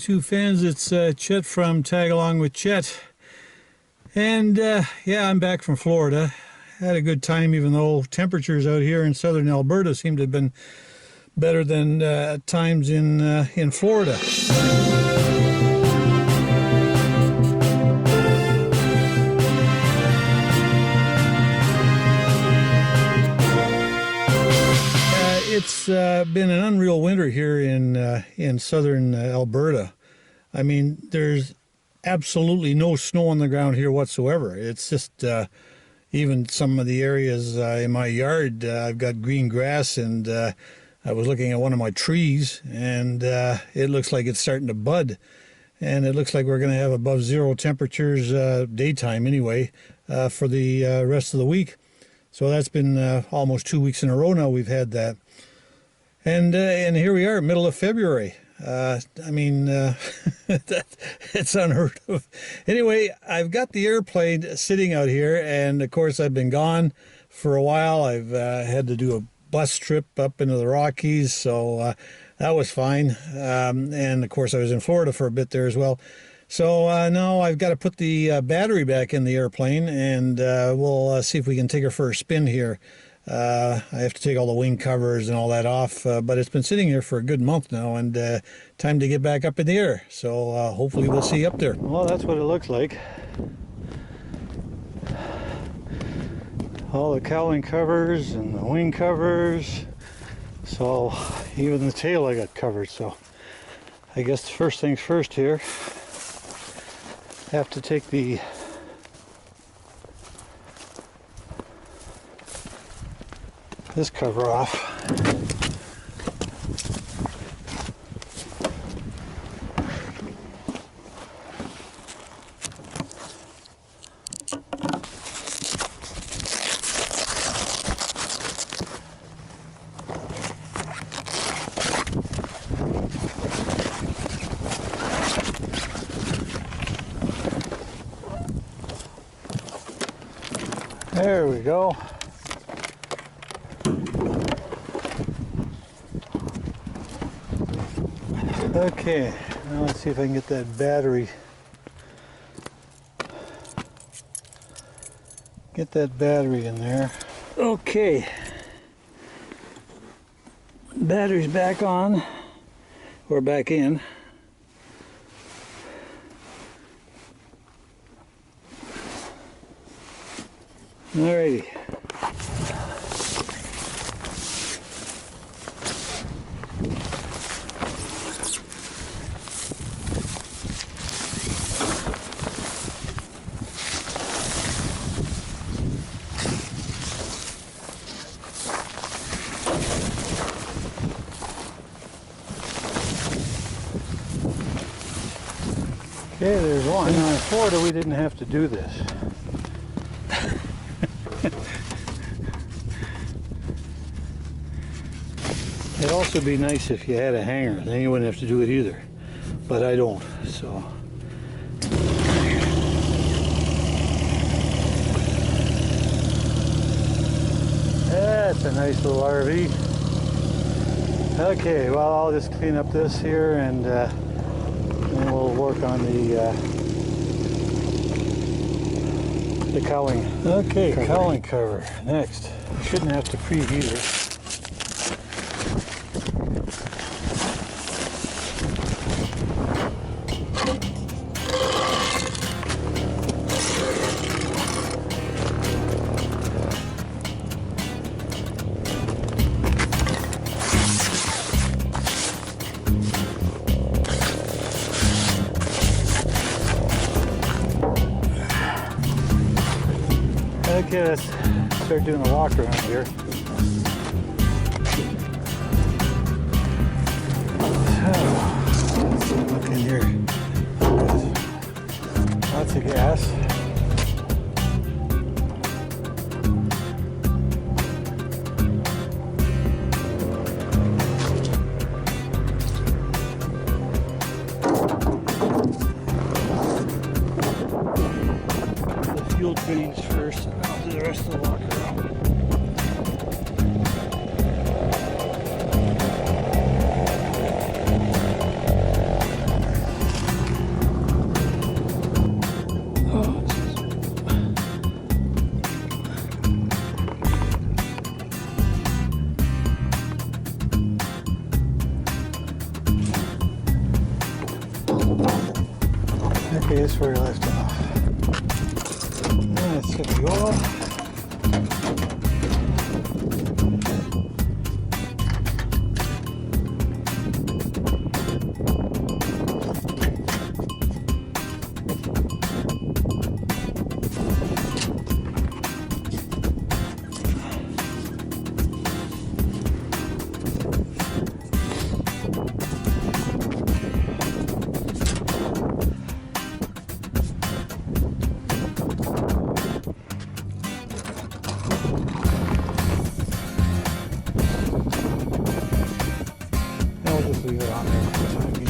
YouTube fans, it's Chet from Tag Along with Chet. And yeah, I'm back from Florida. Had a good time, even though temperatures out here in southern Alberta seem to have been better than at times in Florida. It's been an unreal winter here in southern Alberta. I mean, there's absolutely no snow on the ground here whatsoever. It's just even some of the areas in my yard, I've got green grass, and I was looking at one of my trees, and it looks like it's starting to bud. And it looks like we're going to have above zero temperatures, daytime anyway, for the rest of the week. So that's been almost 2 weeks in a row now we've had that. And here we are, middle of February. I mean, it's unheard of. Anyway, I've got the airplane sitting out here, and of course I've been gone for a while. I've had to do a bus trip up into the Rockies, so that was fine. And of course I was in Florida for a bit there as well. So now I've got to put the battery back in the airplane, and we'll see if we can take her for a spin here. I have to take all the wing covers and all that off, but it's been sitting here for a good month now, and time to get back up in the air. So hopefully we'll see you up there. Well, that's what it looks like. All the cowling covers and the wing covers. So even the tail I got covered. So I guess the first things first here. Have to take the this cover off. There we go. Okay, now let's see if I can get that battery. Get that battery in there. Okay. Battery's back on, or back in. Alrighty. Okay, there's one. Now in Florida we didn't have to do this. It'd also be nice if you had a hanger, then you wouldn't have to do it either. But I don't, so. That's a nice little RV. Okay, well, I'll just clean up this here, and then we'll work on the cowling. Okay, cowling cover next. Shouldn't have to preheat it. Okay, let's start doing a walk around here. So, let's look in here. Lots of gas. The fuel drains first, and I'll do the rest of the walk around. Get the oil. I'll just leave it on there for the time being.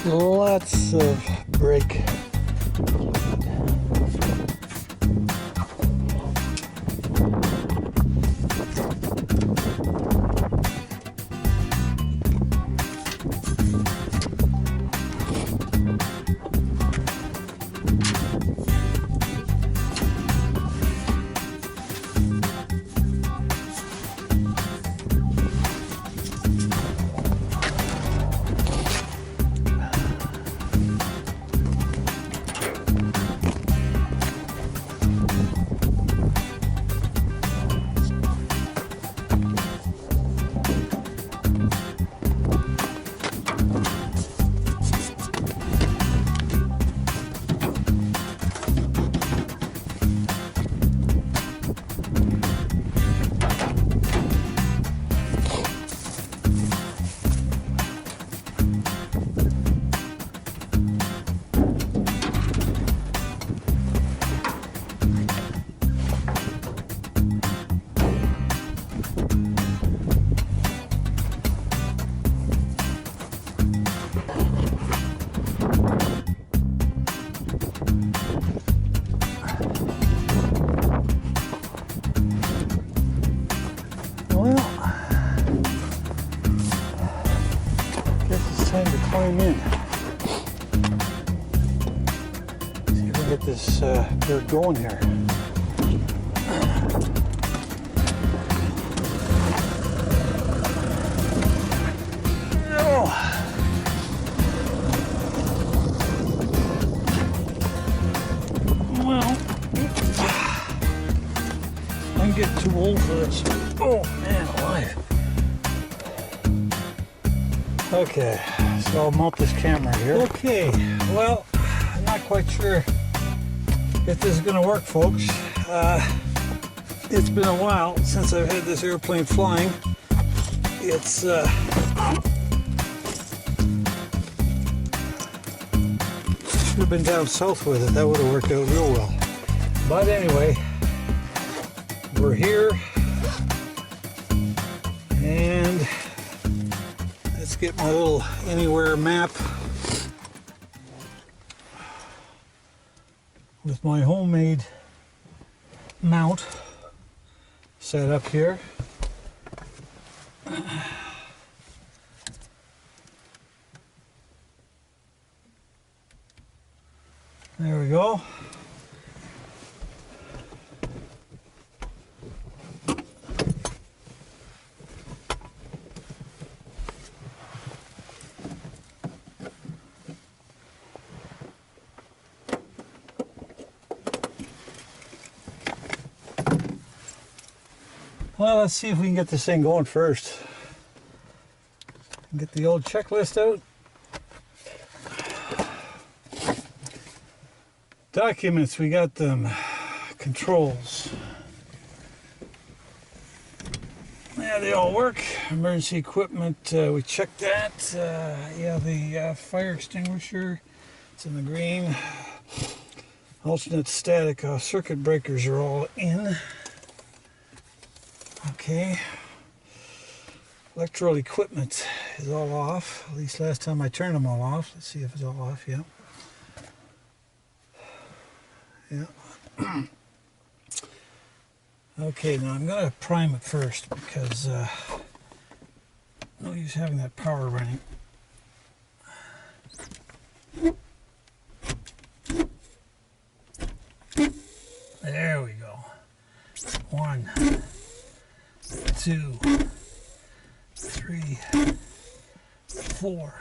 Lots of brake fluid. Time to climb in. See if we can get this bird going here. Oh. Well, I'm getting too old for this. Oh man, alive. Okay, so I'll mount this camera here. Okay, well, I'm not quite sure if this is going to work, folks. It's been a while since I've had this airplane flying. It's should have been down south with it. That would have worked out real well. But anyway, we're here, and let's get my little anywhere map with my homemade mount set up here. There we go. Well, let's see if we can get this thing going first. Get the old checklist out. Documents, we got them. Controls. Yeah, they all work. Emergency equipment, we checked that. Yeah, the fire extinguisher, it's in the green. Alternate static circuit breakers are all in. Okay. Electrical equipment is all off. At least last time I turned them all off. Let's see if it's all off. Yeah. Yeah. Okay, now I'm going to prime it first because no use having that power running. There we go. go. 1, 2, 3, 4.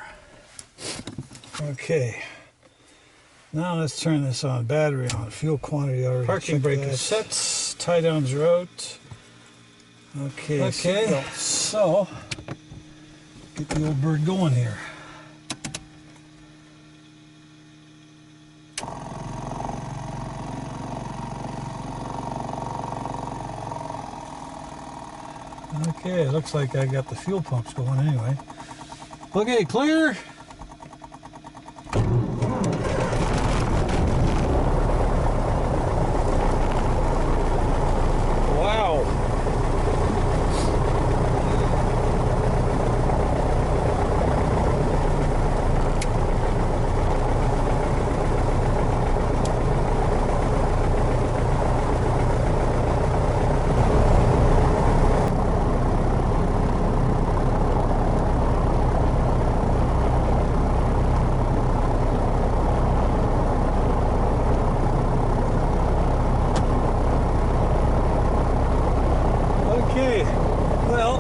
Okay. Now let's turn this on. Battery on. Fuel quantity already. Parking brake is set. Tie downs are out. Okay. So get the old bird going here. Okay, it looks like I got the fuel pumps going anyway. Okay, clear. Wow. Okay, well,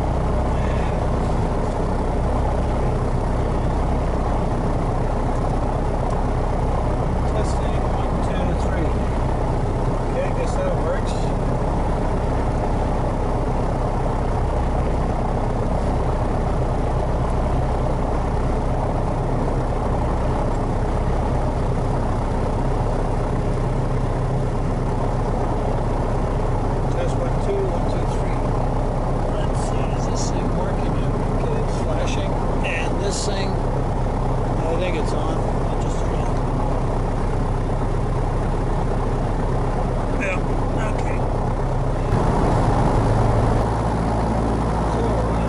testing 1, 2, 3. Okay, I guess that works. Test 1, 2, 1, 2, 3. Let's see, is this thing working? Okay, it's flashing. And this thing, I think it's on. I'll just turn it on. Yeah, okay. So we're on.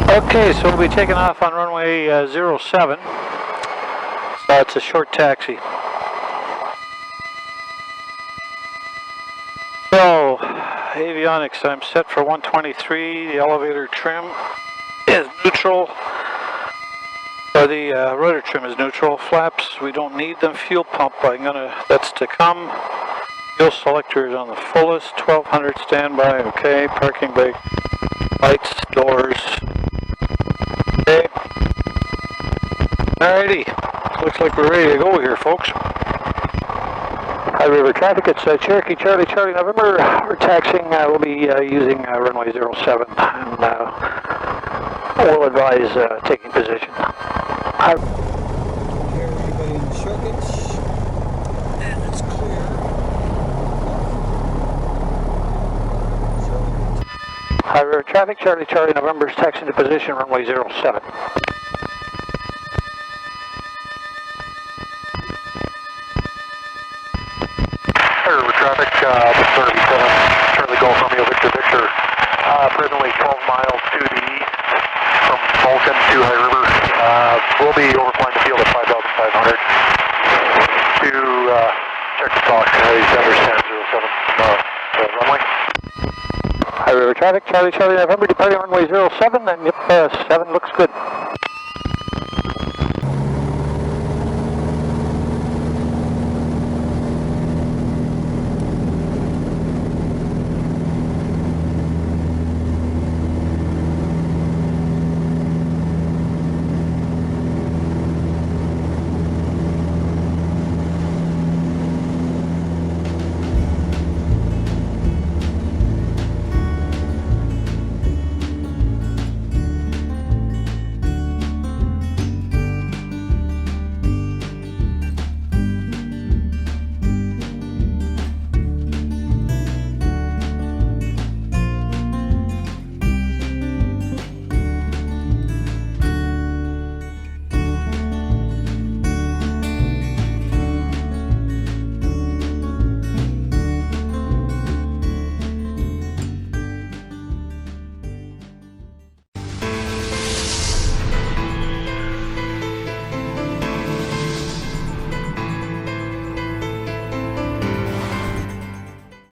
Okay, so we'll be taking off on runway 07. So it's a short taxi. So, avionics, I'm set for 123. The elevator trim is neutral. Or the rudder trim is neutral. Flaps, we don't need them. Fuel pump, that's to come. Fuel selector is on the fullest. 1200 standby, okay. Parking brake, lights, doors. Okay. Alrighty, looks like we're ready to go here, folks. High River traffic, it's Cherokee, Charlie, November. We're taxiing, we'll be using runway 07, and we'll advise taking position. Here, everybody in the circuits, and it's clear. High River traffic, Charlie, November is taxiing to position, runway 07. Traffic, 37, Charlie Golf Romeo Victor, presently 12 miles to the east from Vulcan to High River. We'll be overflying the field at 5,500 to check the clock. He's understand 07 runway. High River traffic, Charlie, November, departing runway 07, and yep, 7 looks good.